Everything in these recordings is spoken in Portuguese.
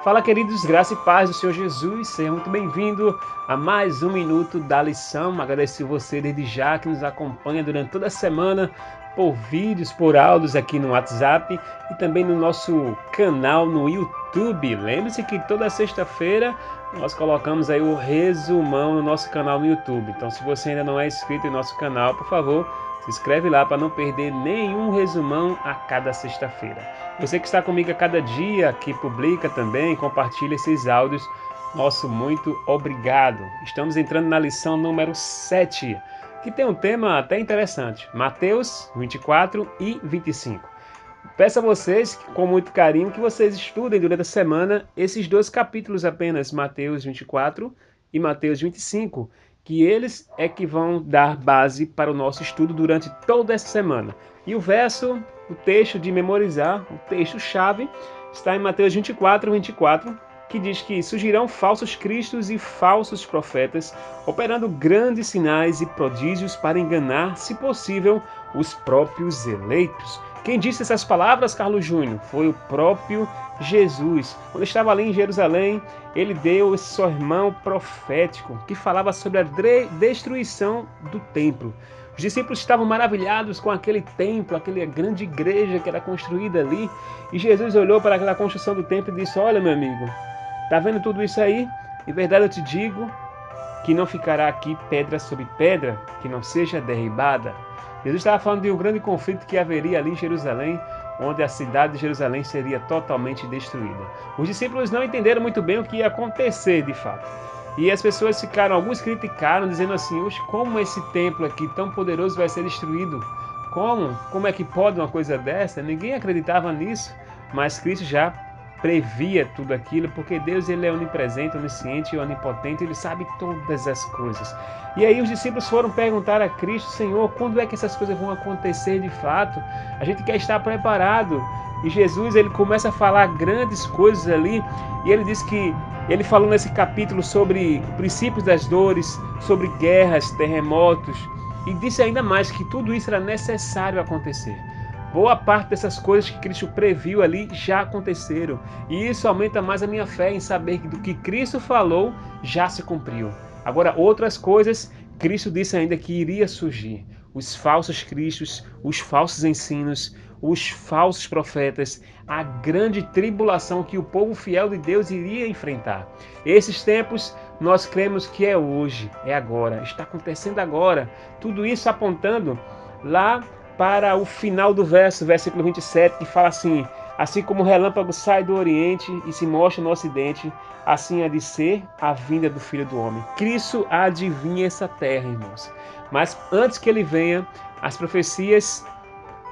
Fala, queridos, graça e paz do Senhor Jesus, seja muito bem-vindo a mais um minuto da lição. Agradeço você desde já que nos acompanha durante toda a semana por vídeos, por áudios aqui no WhatsApp e também no nosso canal no YouTube. Lembre-se que toda sexta-feira nós colocamos aí o resumão no nosso canal no YouTube. Então, se você ainda não é inscrito em nosso canal, por favor, se inscreve lá para não perder nenhum resumão a cada sexta-feira. Você que está comigo a cada dia, que publica também, compartilha esses áudios, nosso muito obrigado. Estamos entrando na lição número 7, que tem um tema até interessante, Mateus 24 e 25. Peço a vocês, com muito carinho, que vocês estudem durante a semana esses dois capítulos apenas, Mateus 24 e Mateus 25, que eles é que vão dar base para o nosso estudo durante toda essa semana. E o verso, o texto de memorizar, o texto-chave, está em Mateus 24, que diz que surgirão falsos cristos e falsos profetas, operando grandes sinais e prodígios para enganar, se possível, os próprios eleitos. Quem disse essas palavras, Carlos Júnior? Foi o próprio Jesus. Quando estava ali em Jerusalém, ele deu esse sermão profético que falava sobre a destruição do templo. Os discípulos estavam maravilhados com aquele templo, aquela grande igreja que era construída ali. E Jesus olhou para aquela construção do templo e disse: olha, meu amigo, está vendo tudo isso aí? Em verdade eu te digo que não ficará aqui pedra sobre pedra que não seja derribada. Jesus estava falando de um grande conflito que haveria ali em Jerusalém, onde a cidade de Jerusalém seria totalmente destruída. Os discípulos não entenderam muito bem o que ia acontecer de fato. E as pessoas alguns criticaram, dizendo assim: oxe, como esse templo aqui tão poderoso vai ser destruído? Como é que pode uma coisa dessa? Ninguém acreditava nisso, mas Cristo já previa tudo aquilo, porque Deus ele é onipresente, onisciente e onipotente, ele sabe todas as coisas. E aí os discípulos foram perguntar a Cristo: Senhor, quando é que essas coisas vão acontecer de fato? A gente quer estar preparado. E Jesus ele começa a falar grandes coisas ali, e ele diz que ele falou nesse capítulo sobre princípios das dores, sobre guerras, terremotos, e disse ainda mais que tudo isso era necessário acontecer. Boa parte dessas coisas que Cristo previu ali já aconteceram. E isso aumenta mais a minha fé em saber que do que Cristo falou já se cumpriu. Agora, outras coisas, Cristo disse ainda que iria surgir. Os falsos cristos, os falsos ensinos, os falsos profetas, a grande tribulação que o povo fiel de Deus iria enfrentar. Esses tempos nós cremos que é hoje, é agora, está acontecendo agora. Tudo isso apontando lá para o final do versículo 27, que fala assim: assim como o relâmpago sai do Oriente e se mostra no Ocidente, assim há de ser a vinda do Filho do Homem. Cristo adivinha essa terra, irmãos. Mas antes que ele venha, as profecias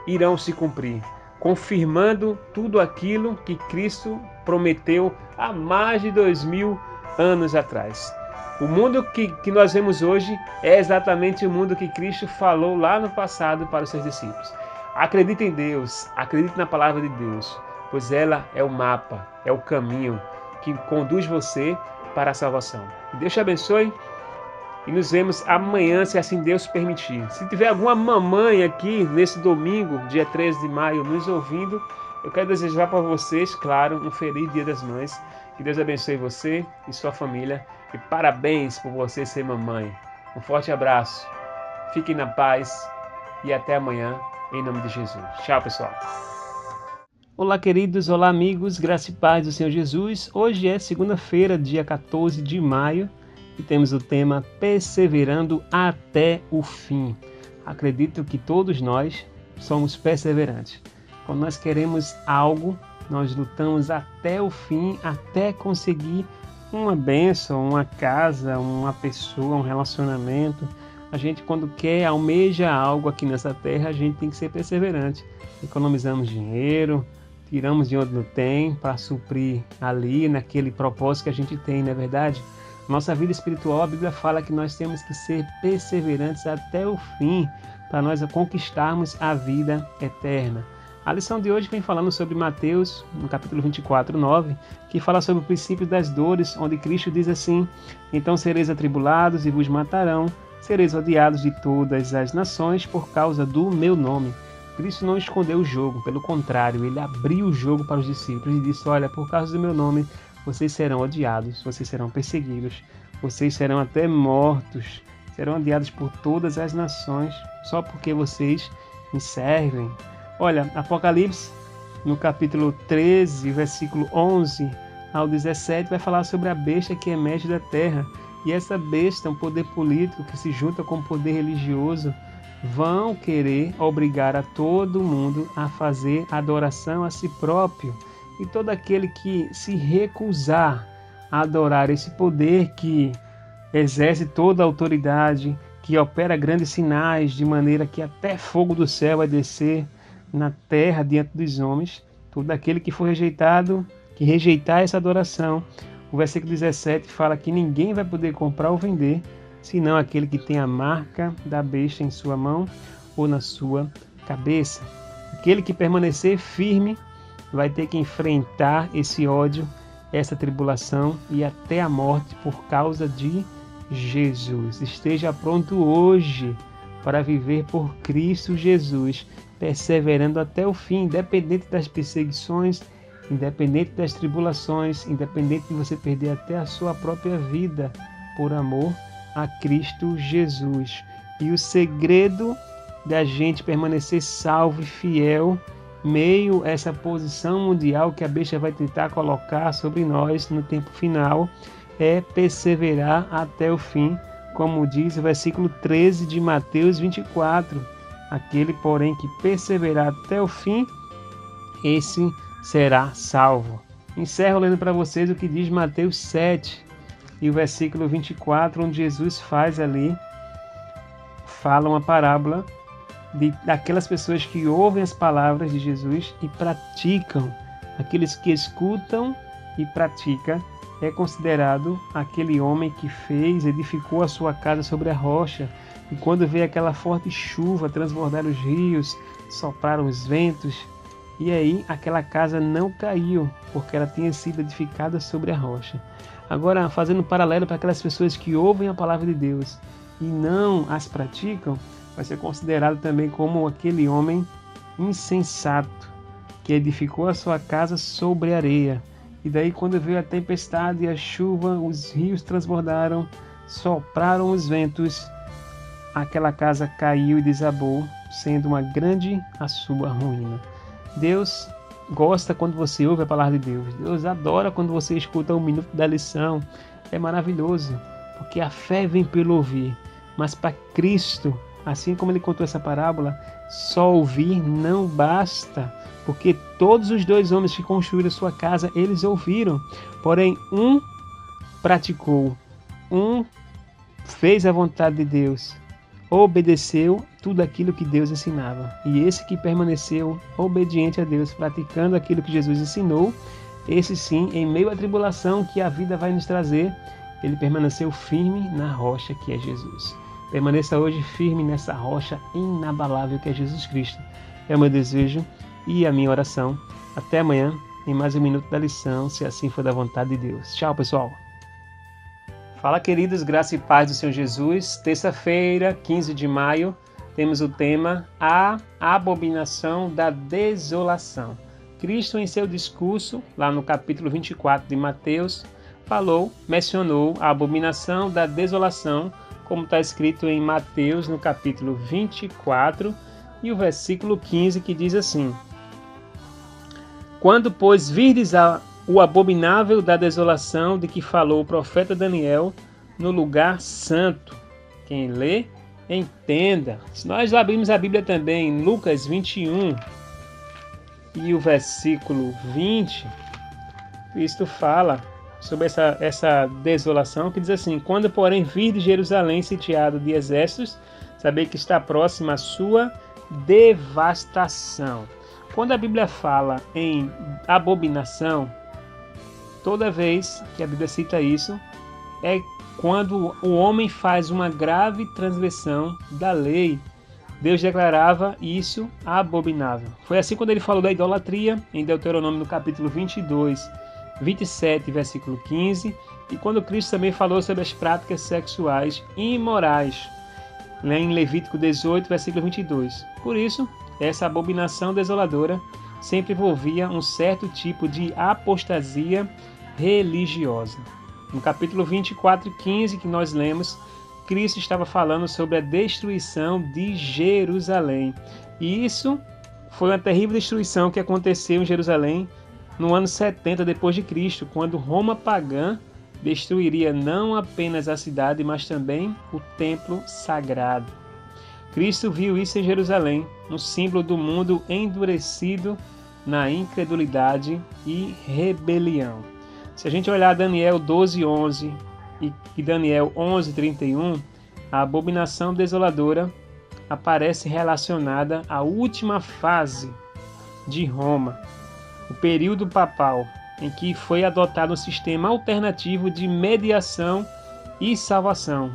irão se cumprir, confirmando tudo aquilo que Cristo prometeu há mais de 2000 anos atrás. O mundo que nós vemos hoje é exatamente o mundo que Cristo falou lá no passado para os seus discípulos. Acredite em Deus, acredite na palavra de Deus, pois ela é o mapa, é o caminho que conduz você para a salvação. Que Deus te abençoe e nos vemos amanhã, se assim Deus permitir. Se tiver alguma mamãe aqui nesse domingo, dia 13 de maio, nos ouvindo, eu quero desejar para vocês, claro, um feliz Dia das Mães. Que Deus abençoe você e sua família. E parabéns por você ser mamãe. Um forte abraço. Fiquem na paz e até amanhã, em nome de Jesus. Tchau, pessoal. Olá, queridos. Olá, amigos. Graça e paz do Senhor Jesus. Hoje é segunda-feira, dia 14 de maio, e temos o tema Perseverando até o fim. Acredito que todos nós somos perseverantes. Quando nós queremos algo, nós lutamos até o fim, até conseguir uma bênção, uma casa, uma pessoa, um relacionamento. A gente, quando quer, almeja algo aqui nessa terra, a gente tem que ser perseverante. Economizamos dinheiro, tiramos de onde não tem para suprir ali, naquele propósito que a gente tem, não é verdade? Nossa vida espiritual, a Bíblia fala que nós temos que ser perseverantes até o fim, para nós conquistarmos a vida eterna. A lição de hoje vem falando sobre Mateus, no capítulo 24, 9, que fala sobre o princípio das dores, onde Cristo diz assim: então sereis atribulados e vos matarão, sereis odiados de todas as nações por causa do meu nome. Cristo não escondeu o jogo, pelo contrário, ele abriu o jogo para os discípulos e disse: olha, por causa do meu nome, vocês serão odiados, vocês serão perseguidos, vocês serão até mortos, serão odiados por todas as nações, só porque vocês me servem. Olha, Apocalipse, no capítulo 13, versículo 11 ao 17, vai falar sobre a besta que emerge da terra. E essa besta, um poder político que se junta com o poder religioso, vão querer obrigar a todo mundo a fazer adoração a si próprio. E todo aquele que se recusar a adorar esse poder que exerce toda a autoridade, que opera grandes sinais, de maneira que até fogo do céu vai descer na terra diante dos homens, todo aquele que for rejeitado, que rejeitar essa adoração, o versículo 17 fala que ninguém vai poder comprar ou vender, senão aquele que tem a marca da besta em sua mão ou na sua cabeça. Aquele que permanecer firme vai ter que enfrentar esse ódio, essa tribulação e até a morte por causa de Jesus. Esteja pronto hoje para viver por Cristo Jesus, perseverando até o fim, independente das perseguições, independente das tribulações, independente de você perder até a sua própria vida, por amor a Cristo Jesus. E o segredo da gente permanecer salvo e fiel, meio a essa posição mundial que a besta vai tentar colocar sobre nós no tempo final, é perseverar até o fim, como diz o versículo 13 de Mateus 24. Aquele, porém, que perseverar até o fim, esse será salvo. Encerro lendo para vocês o que diz Mateus 7 e o versículo 24, onde Jesus fala uma parábola daquelas pessoas que ouvem as palavras de Jesus e praticam. Aqueles que escutam e praticam é considerado aquele homem que edificou a sua casa sobre a rocha, e quando veio aquela forte chuva, transbordaram os rios, sopraram os ventos, e aí aquela casa não caiu, porque ela tinha sido edificada sobre a rocha. Agora, fazendo um paralelo para aquelas pessoas que ouvem a palavra de Deus e não as praticam, vai ser considerado também como aquele homem insensato, que edificou a sua casa sobre areia. E daí, quando veio a tempestade e a chuva, os rios transbordaram, sopraram os ventos, aquela casa caiu e desabou, sendo uma grande a sua ruína. Deus gosta quando você ouve a palavra de Deus. Deus adora quando você escuta um minuto da lição. É maravilhoso, porque a fé vem pelo ouvir. Mas para Cristo, assim como ele contou essa parábola, só ouvir não basta, porque todos os dois homens que construíram sua casa, eles ouviram. Porém, um praticou, um fez a vontade de Deus, obedeceu tudo aquilo que Deus ensinava. E esse que permaneceu obediente a Deus, praticando aquilo que Jesus ensinou, esse sim, em meio à tribulação que a vida vai nos trazer, ele permaneceu firme na rocha que é Jesus. Permaneça hoje firme nessa rocha inabalável que é Jesus Cristo. É o meu desejo e a minha oração. Até amanhã, em mais um minuto da lição, se assim for da vontade de Deus. Tchau, pessoal! Fala, queridos, graça e paz do Senhor Jesus. Terça-feira, 15 de maio, temos o tema A Abominação da Desolação. Cristo, em seu discurso, lá no capítulo 24 de Mateus, mencionou a abominação da desolação, como está escrito em Mateus, no capítulo 24, e o versículo 15, que diz assim: Quando, pois, virdes o abominável da desolação de que falou o profeta Daniel no lugar santo. Quem lê, entenda. Se nós abrirmos a Bíblia também em Lucas 21 e o versículo 20, Cristo fala sobre essa desolação, que diz assim: Quando, porém, virdes Jerusalém sitiado de exércitos, sabei que está próxima a sua devastação. Quando a Bíblia fala em abominação, toda vez que a Bíblia cita isso, é quando o homem faz uma grave transgressão da lei. Deus declarava isso abominável. Foi assim quando ele falou da idolatria, em Deuteronômio no capítulo 22, 27, versículo 15, e quando Cristo também falou sobre as práticas sexuais imorais, em Levítico 18, versículo 22. Por isso, essa abominação desoladora sempre envolvia um certo tipo de apostasia religiosa. No capítulo 24:15 que nós lemos, Cristo estava falando sobre a destruição de Jerusalém. E isso foi uma terrível destruição que aconteceu em Jerusalém no ano 70 depois de Cristo, quando Roma pagã destruiria não apenas a cidade, mas também o templo sagrado. Cristo viu isso em Jerusalém, um símbolo do mundo endurecido na incredulidade e rebelião. Se a gente olhar Daniel 12:11 e Daniel 11:31, a abominação desoladora aparece relacionada à última fase de Roma, o período papal, em que foi adotado um sistema alternativo de mediação e salvação.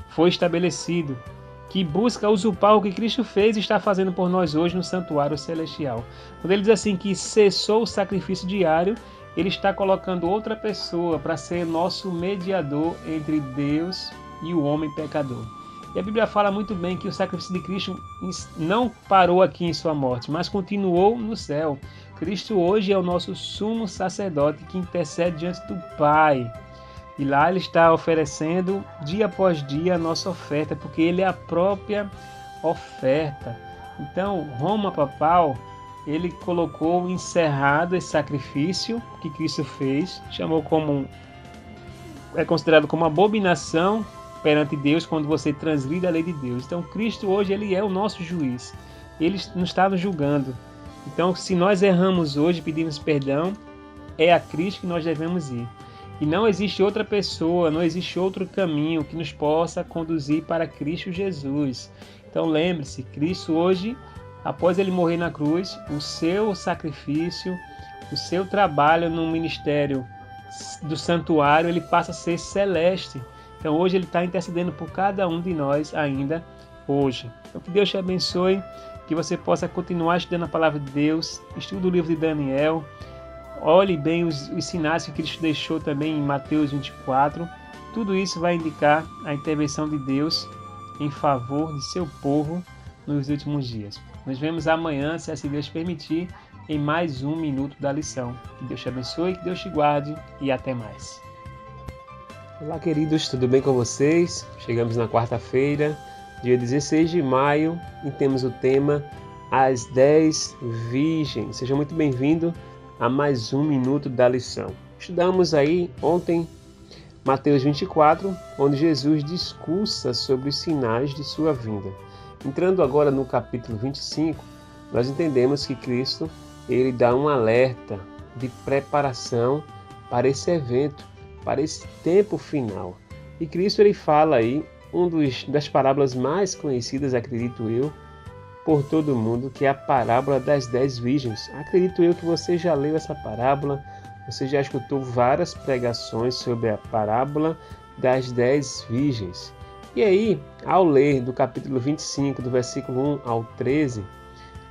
Foi estabelecido que busca usurpar o que Cristo fez e está fazendo por nós hoje no santuário celestial. Quando ele diz assim que cessou o sacrifício diário, ele está colocando outra pessoa para ser nosso mediador entre Deus e o homem pecador. E a Bíblia fala muito bem que o sacrifício de Cristo não parou aqui em sua morte, mas continuou no céu. Cristo hoje é o nosso sumo sacerdote que intercede diante do Pai. E lá ele está oferecendo dia após dia a nossa oferta, porque ele é a própria oferta. Então, Roma papal, ele colocou encerrado esse sacrifício que Cristo fez, é considerado como abominação perante Deus quando você transgride a lei de Deus. Então, Cristo hoje ele é o nosso juiz. Ele não está nos julgando. Então, se nós erramos hoje, pedimos perdão, é a Cristo que nós devemos ir. E não existe outra pessoa, não existe outro caminho que nos possa conduzir para Cristo Jesus. Então lembre-se, Cristo hoje, após ele morrer na cruz, o seu sacrifício, o seu trabalho no ministério do santuário, ele passa a ser celeste. Então hoje ele está intercedendo por cada um de nós ainda hoje. Então que Deus te abençoe, que você possa continuar estudando a palavra de Deus, estude o livro de Daniel, olhe bem os sinais que Cristo deixou também em Mateus 24. Tudo isso vai indicar a intervenção de Deus em favor de seu povo nos últimos dias. Nos vemos amanhã, se assim Deus permitir, em mais um minuto da lição. Que Deus te abençoe, que Deus te guarde e até mais. Olá, queridos, tudo bem com vocês? Chegamos na quarta-feira, dia 16 de maio, e temos o tema As 10 Virgens. Seja muito bem-vindo a mais um minuto da lição. Estudamos aí ontem Mateus 24, onde Jesus discursa sobre os sinais de sua vinda. Entrando agora no capítulo 25, nós entendemos que Cristo ele dá um alerta de preparação para esse evento, para esse tempo final. E Cristo ele fala aí das parábolas mais conhecidas, acredito eu, por todo mundo, que é a parábola das 10 virgens. Acredito eu que você já leu essa parábola, você já escutou várias pregações sobre a parábola das 10 virgens. E aí, ao ler do capítulo 25, do versículo 1 ao 13,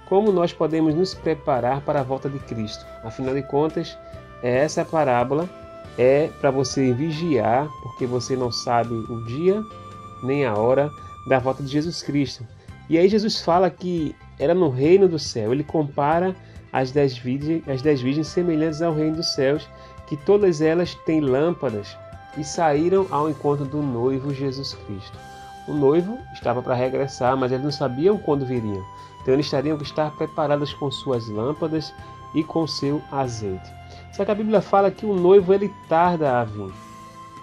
como nós podemos nos preparar para a volta de Cristo? Afinal de contas, essa parábola é para você vigiar, porque você não sabe o dia nem a hora da volta de Jesus Cristo. E aí Jesus fala que era no reino do céu. Ele compara as 10 virgens semelhantes ao reino dos céus, que todas elas têm lâmpadas e saíram ao encontro do noivo Jesus Cristo. O noivo estava para regressar, mas eles não sabiam quando viriam. Então eles teriam que estar preparados com suas lâmpadas e com seu azeite. Só que a Bíblia fala que o noivo ele tarda a vir.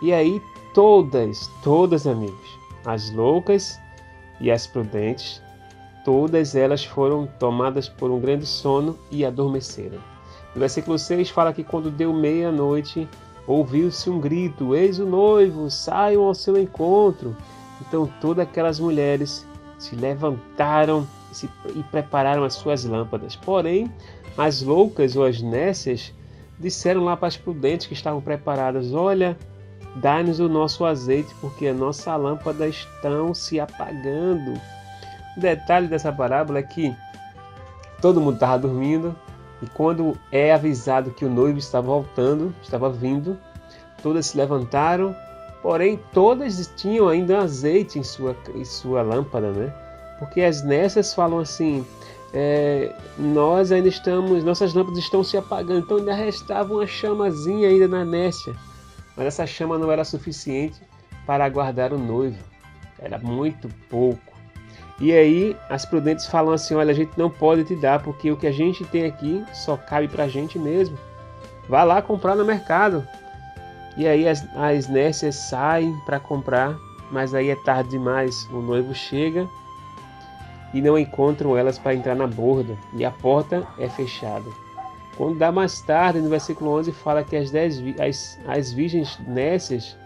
E aí todas amigos, as loucas e as prudentes, todas elas foram tomadas por um grande sono e adormeceram. No versículo 6 fala que quando deu meia-noite, ouviu-se um grito: eis o noivo, saiam ao seu encontro. Então todas aquelas mulheres se levantaram e prepararam as suas lâmpadas. Porém, as loucas ou as nécias disseram lá para as prudentes que estavam preparadas: olha, dá-nos o nosso azeite, porque a nossa lâmpada estão se apagando. O detalhe dessa parábola é que todo mundo estava dormindo, e quando é avisado que o noivo estava vindo, todas se levantaram, porém todas tinham ainda azeite em sua lâmpada, né? Porque as nécias falam assim: nossas lâmpadas estão se apagando, então ainda restava uma chamazinha ainda na inércia, mas essa chama não era suficiente para aguardar o noivo, era muito pouco. E aí as prudentes falam assim: olha, a gente não pode te dar, porque o que a gente tem aqui só cabe para a gente mesmo, vá lá comprar no mercado. E aí as nércias saem para comprar, mas aí é tarde demais, o noivo chega e não encontram elas para entrar na borda, e a porta é fechada. Quando dá mais tarde, no versículo 11, fala que as virgens nércias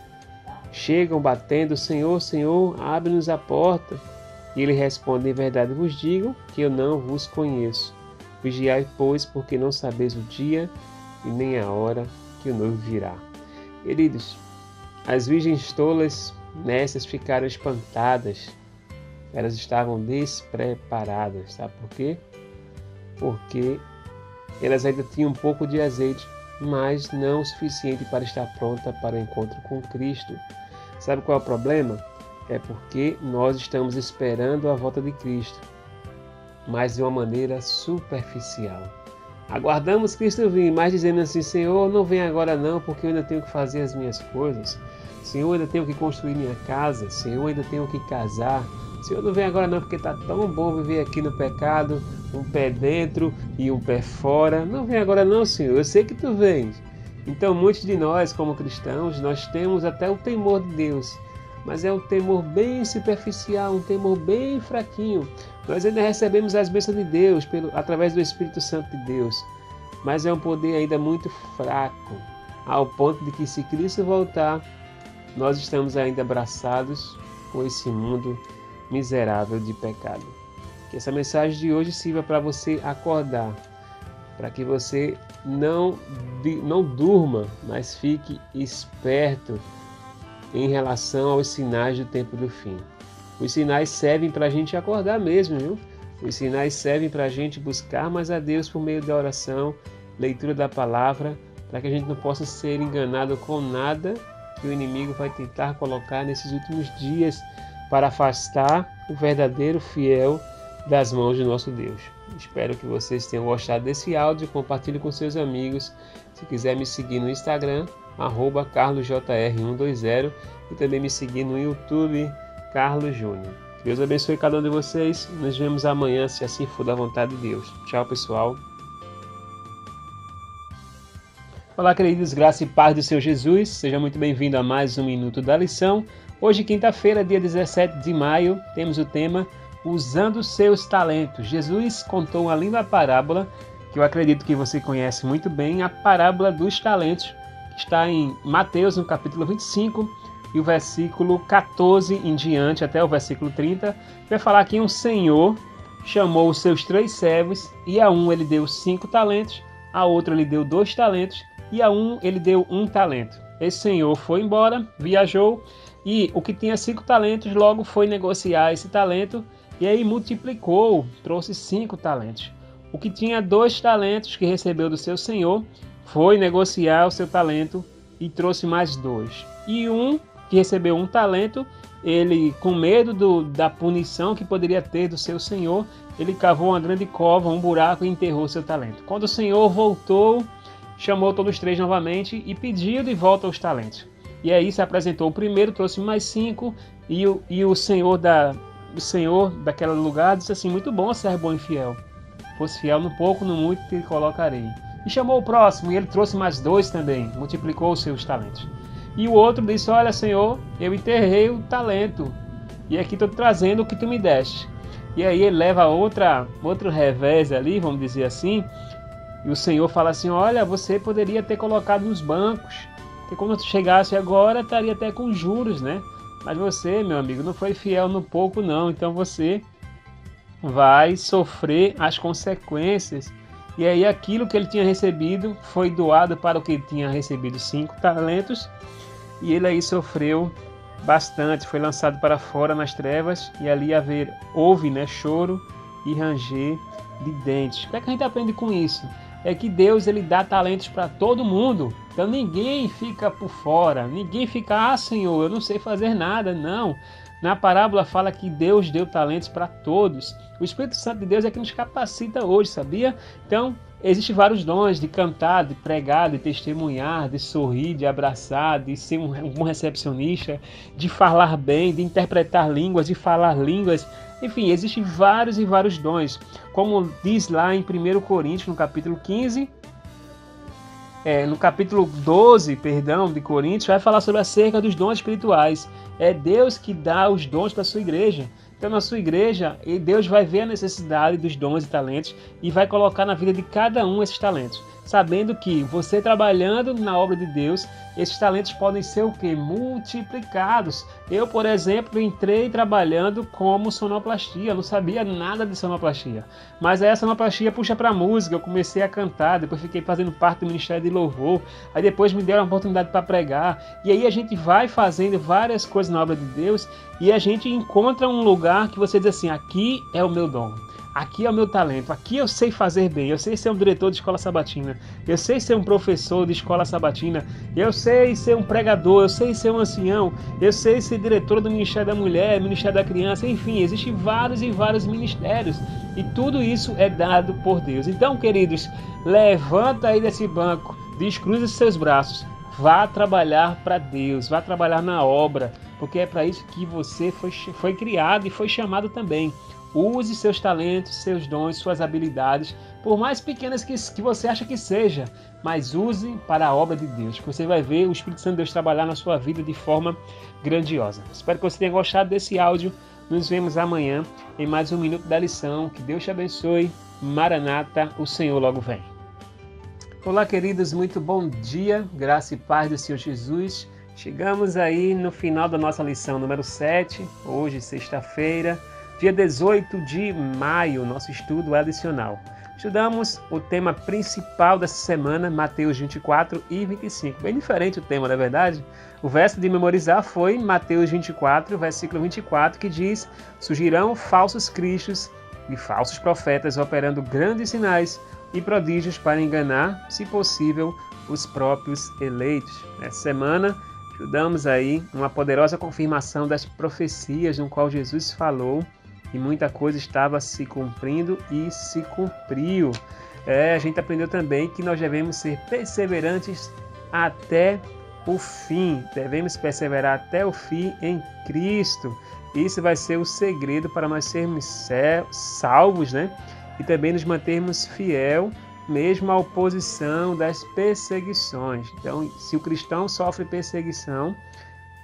chegam batendo: Senhor, Senhor, abre-nos a porta. E ele responde: em verdade vos digo que eu não vos conheço. Vigiai, pois, porque não sabeis o dia e nem a hora que o noivo virá. Queridos, as virgens tolas nessas ficaram espantadas. Elas estavam despreparadas. Sabe por quê? Porque elas ainda tinham um pouco de azeite, mas não o suficiente para estar pronta para o encontro com Cristo. Sabe qual é o problema? É porque nós estamos esperando a volta de Cristo, mas de uma maneira superficial. Aguardamos Cristo vir, mas dizendo assim: Senhor, não vem agora não, porque eu ainda tenho que fazer as minhas coisas. Senhor, eu ainda tenho que construir minha casa. Senhor, eu ainda tenho que casar. Senhor, não vem agora não, porque está tão bom viver aqui no pecado, um pé dentro e um pé fora. Não vem agora não, Senhor, eu sei que tu vens. Então, muitos de nós, como cristãos, nós temos até o temor de Deus, mas é um temor bem superficial, um temor bem fraquinho. Nós ainda recebemos as bênçãos de Deus através do Espírito Santo de Deus, mas é um poder ainda muito fraco, ao ponto de que, se Cristo voltar, nós estamos ainda abraçados com esse mundo miserável de pecado. Que essa mensagem de hoje sirva para você acordar, para que você não durma, mas fique esperto em relação aos sinais do tempo do fim. Os sinais servem para a gente acordar mesmo, viu? Os sinais servem para a gente buscar mais a Deus por meio da oração, leitura da palavra, para que a gente não possa ser enganado com nada que o inimigo vai tentar colocar nesses últimos dias para afastar o verdadeiro fiel das mãos de nosso Deus. Espero que vocês tenham gostado desse áudio, compartilhe com seus amigos. Se quiser me seguir no Instagram, @carlosjr120, e também me seguir no YouTube, Carlos Júnior. Deus abençoe cada um de vocês. Nos vemos amanhã, se assim for da vontade de Deus. Tchau, pessoal. Olá, queridos, graça e paz do Senhor Jesus. Seja muito bem-vindo a mais um Minuto da Lição. Hoje, quinta-feira, dia 17 de maio, temos o tema Usando seus talentos. Jesus contou uma linda parábola, que eu acredito que você conhece muito bem, a parábola dos talentos, que está em Mateus, no capítulo 25, e o versículo 14 em diante, até o versículo 30, vai falar que um senhor chamou os seus 3 servos, e a um ele deu 5 talentos, a outro ele deu 2 talentos, e a um ele deu 1 talento. Esse senhor foi embora, viajou, e o que tinha 5 talentos logo foi negociar esse talento, e aí multiplicou, trouxe 5 talentos. O que tinha 2 talentos que recebeu do seu senhor foi negociar o seu talento e trouxe mais 2. E um que recebeu 1 talento, ele, com medo da punição que poderia ter do seu senhor, ele cavou uma grande cova, um buraco, e enterrou seu talento. Quando o senhor voltou, chamou todos os 3 novamente e pediu de volta os talentos. E aí se apresentou o primeiro, trouxe mais 5, e o senhor daquele lugar disse assim: muito bom, servo bom e fiel. Fosse fiel no pouco, no muito te colocarei. E chamou o próximo, e ele trouxe mais 2 também, multiplicou os seus talentos. E o outro disse: olha, Senhor, eu enterrei o talento, e aqui estou trazendo o que tu me deste. E aí ele leva outro revés ali, vamos dizer assim, e o Senhor fala assim: olha, você poderia ter colocado nos bancos, porque quando tu chegasse agora, estaria até com juros, né? Mas você, meu amigo, não foi fiel no pouco não, então você vai sofrer as consequências. E aí aquilo que ele tinha recebido foi doado para o que ele tinha recebido 5 talentos, e ele aí sofreu bastante, foi lançado para fora nas trevas, e ali houve, né, choro e ranger de dentes. O que é que a gente aprende com isso? É que Deus, ele dá talentos para todo mundo, então ninguém fica por fora, ninguém fica: Senhor, eu não sei fazer nada. Não, Na parábola fala que Deus deu talentos para todos. O Espírito Santo de Deus é que nos capacita hoje, sabia? Então, existem vários dons de cantar, de pregar, de testemunhar, de sorrir, de abraçar, de ser um bom recepcionista, de falar bem, de interpretar línguas, de falar línguas. Enfim, existem vários e vários dons. Como diz lá em 1 Coríntios, no capítulo 15, no capítulo 12, de Coríntios, vai falar sobre acerca dos dons espirituais. É Deus que dá os dons para a sua igreja. Então, na sua igreja, Deus vai ver a necessidade dos dons e talentos e vai colocar na vida de cada um esses talentos. Sabendo que você trabalhando na obra de Deus, esses talentos podem ser o quê? Multiplicados. Eu, por exemplo, entrei trabalhando como sonoplastia, não sabia nada de sonoplastia. Mas aí a sonoplastia puxa para música, eu comecei a cantar, depois fiquei fazendo parte do Ministério de Louvor, aí depois me deram a oportunidade para pregar, e aí a gente vai fazendo várias coisas na obra de Deus, e a gente encontra um lugar que você diz assim, aqui é o meu dom. Aqui é o meu talento, aqui eu sei fazer bem, eu sei ser um diretor de escola sabatina, eu sei ser um professor de escola sabatina, eu sei ser um pregador, eu sei ser um ancião, eu sei ser diretor do Ministério da Mulher, Ministério da Criança, enfim, existem vários e vários ministérios e tudo isso é dado por Deus. Então, queridos, levanta aí desse banco, descruza os seus braços, vá trabalhar para Deus, vá trabalhar na obra, porque é para isso que você foi criado e foi chamado também. Use seus talentos, seus dons, suas habilidades, por mais pequenas que você acha que seja, mas use para a obra de Deus, que você vai ver o Espírito Santo de Deus trabalhar na sua vida de forma grandiosa. Espero que você tenha gostado desse áudio. Nos vemos amanhã em mais um Minuto da Lição. Que Deus te abençoe. Maranata, o Senhor logo vem. Olá, queridos, muito bom dia. Graça e paz do Senhor Jesus. Chegamos aí no final da nossa lição número 7, hoje, sexta-feira, dia 18 de maio, nosso estudo adicional. Estudamos o tema principal dessa semana, Mateus 24 e 25. Bem diferente o tema, não é verdade? O verso de memorizar foi Mateus 24, versículo 24, que diz: surgirão falsos cristos e falsos profetas operando grandes sinais e prodígios para enganar, se possível, os próprios eleitos. Nessa semana, estudamos aí uma poderosa confirmação das profecias no qual Jesus falou e muita coisa estava se cumprindo e se cumpriu. A gente aprendeu também que nós devemos ser perseverantes até o fim. Devemos perseverar até o fim em Cristo. Isso vai ser o segredo para nós sermos salvos, né? E também nos mantermos fiel mesmo à oposição das perseguições. Então, se o cristão sofre perseguição,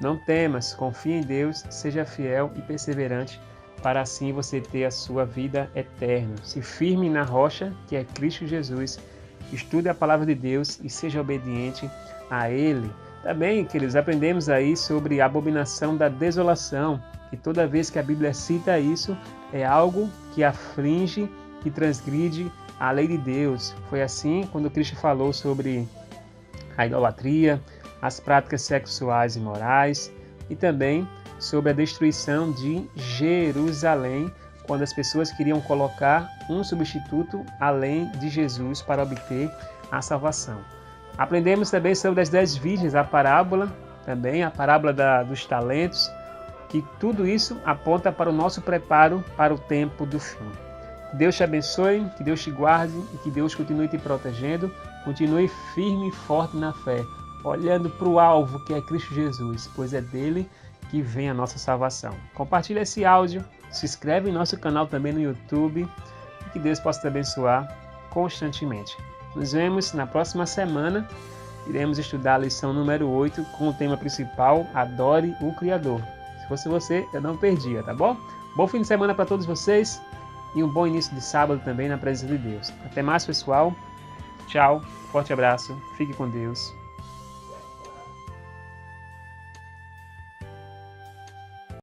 não temas, confie em Deus, seja fiel e perseverante, para assim você ter a sua vida eterna. Se firme na rocha, que é Cristo Jesus, estude a palavra de Deus e seja obediente a Ele. Também, queridos, aprendemos aí sobre a abominação da desolação, e toda vez que a Bíblia cita isso, é algo que aflige, que transgride a lei de Deus. Foi assim quando Cristo falou sobre a idolatria, as práticas sexuais imorais e também sobre a destruição de Jerusalém, quando as pessoas queriam colocar um substituto além de Jesus para obter a salvação. Aprendemos também sobre as 10 virgens, a parábola dos talentos, que tudo isso aponta para o nosso preparo para o tempo do fim. Que Deus te abençoe, que Deus te guarde e que Deus continue te protegendo. Continue firme e forte na fé, olhando para o alvo que é Cristo Jesus, pois é dele que vem a nossa salvação. Compartilhe esse áudio, se inscreve em nosso canal também no YouTube e que Deus possa te abençoar constantemente. Nos vemos na próxima semana. Iremos estudar a lição número 8 com o tema principal, Adore o Criador. Se fosse você, eu não perdia, tá bom? Bom fim de semana para todos vocês e um bom início de sábado também na presença de Deus. Até mais, pessoal. Tchau, forte abraço, fique com Deus.